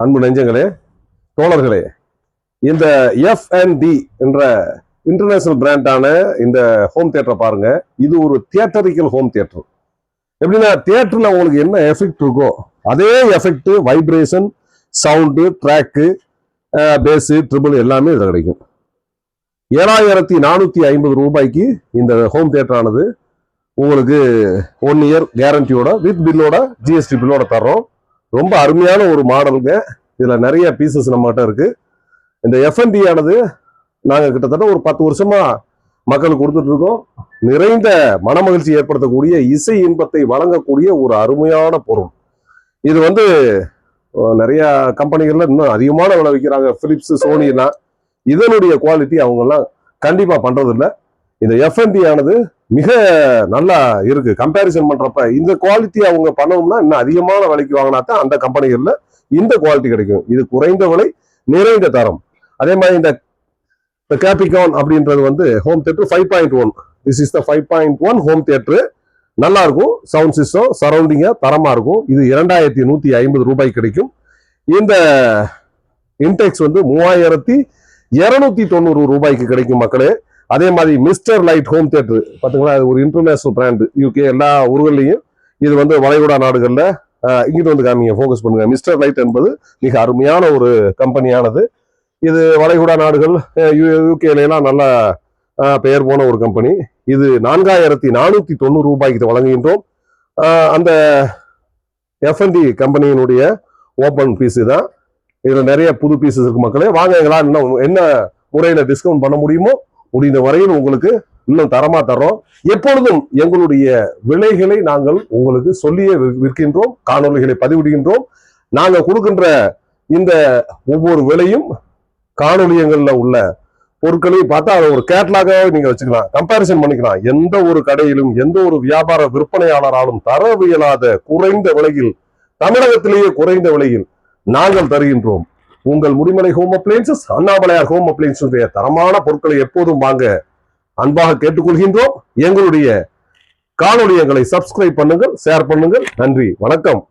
அன்பு நெஞ்சங்களே, தோழர்களே, இந்த F&D என்ற இன்டர்நேஷனல் பிராண்டான இந்த ஹோம் தியேட்டரை பாருங்க. இது ஒரு தியேட்டரிக்கல் ஹோம் தியேட்டர். எப்படின்னா தியேட்டர்ல உங்களுக்கு என்ன எஃபெக்ட் இருக்கோ அதே effect, vibration, sound, track, bass, triple எல்லாமே இதில் கிடைக்கும். 7450 ரூபாய்க்கு இந்த ஹோம் தியேட்டர் ஆனது உங்களுக்கு 1 இயர் கேரண்டியோட வித் பில்லோட ஜிஎஸ்டி பில்லோட தர்றோம். ரொம்ப அருமையான ஒரு மாடலுங்க. இதுல நிறைய பீசஸ் நம்மகிட்ட இருக்கு. இந்த F&D ஆனது நாங்க கிட்டத்தட்ட ஒரு 10 வருஷமா மக்களுக்கு கொடுத்துட்டு இருக்கோம். நிறைந்த மனமகிழ்ச்சி ஏற்படுத்தக்கூடிய இசை இன்பத்தை வழங்கக்கூடிய ஒரு அருமையான பொருள். இது நிறைய கம்பெனிகள்ல இன்னும் அதிகமான விலை விற்கிறாங்க. பிலிப்ஸ், சோனிலாம் இதனுடைய குவாலிட்டி அவங்க எல்லாம் கண்டிப்பா பண்றது இல்லை. இந்த F&D ஆனது மிக நல்லா இருக்கு. கம்பேரிசன் பண்றப்ப இந்த குவாலிட்டி அவங்க பண்ணணும்னா இன்னும் அதிகமான விலைக்கு வாங்கினா தான் அந்த கம்பெனிகள்ல இந்த குவாலிட்டி கிடைக்கும். இது குறைந்த விலை, நிறைந்த தரம். அதே மாதிரி இந்த கேபிகான் அப்படின்றது home theatre 5.1. This is the 5.1 home theatre. நல்லா இருக்கும். சவுண்ட் சிஸ்டம் சரௌண்டிங்கா தரமா இருக்கும். இது 2150 ரூபாய் கிடைக்கும். இந்த இன்டெக்ஸ் 3290 ரூபாய்க்கு கிடைக்கும் மக்களே. அதே மாதிரி மிஸ்டர் லைட் ஹோம் தியேட்டர் பாத்தீங்களா, அது ஒரு இன்டர்நேஷனல் பிராண்ட். யூகே எல்லா ஊர்கள்லையும் இது வளைகுடா நாடுகள்ல இங்கிட்டு காமிங்க, ஃபோக்கஸ் பண்ணுங்க. மிஸ்டர் லைட் என்பது மிக அருமையான ஒரு கம்பெனியானது. இது வளைகுடா நாடுகள், யூகேல எல்லாம் நல்ல பெயர் போன ஒரு கம்பெனி. இது 4490 ரூபாய்க்கு வழங்குகின்றோம். அந்த F&D கம்பெனியினுடைய ஓபன் பீஸ் தான். இதுல நிறைய புது பீசஸ் இருக்கு மக்களே. வாங்க, எங்களால் இன்னும் என்ன முறையில டிஸ்கவுண்ட் பண்ண முடியுமோ முடிந்த வரையில் உங்களுக்கு இன்னும் தரமா தர்றோம். எப்பொழுதும் எங்களுடைய விலைகளை நாங்கள் உங்களுக்கு சொல்லியே விற்கின்றோம், காணொலிகளை பதிவிடுகின்றோம். நாங்க கொடுக்கின்ற இந்த ஒவ்வொரு விலையும் காணொலியங்கள்ல உள்ள பொருட்களையும் பார்த்தா அதை ஒரு கேட்லாகாவே நீங்க வச்சுக்கலாம், கம்பேரிசன் பண்ணிக்கலாம். எந்த ஒரு கடையிலும் எந்த ஒரு வியாபார விற்பனையாளராலும் தர இயலாத குறைந்த விலையில், தமிழகத்திலேயே குறைந்த விலையில் நாங்கள் தருகின்றோம். உங்கள் முடிமலை home appliances, Annamalaiyar home appliances தரமான பொருட்களை எப்போதும் வாங்க அன்பாக கேட்டுக்கொள்கின்றோம். எங்களுடைய காணொலியங்களை சப்ஸ்கிரைப் பண்ணுங்கள், ஷேர் பண்ணுங்கள். நன்றி, வணக்கம்.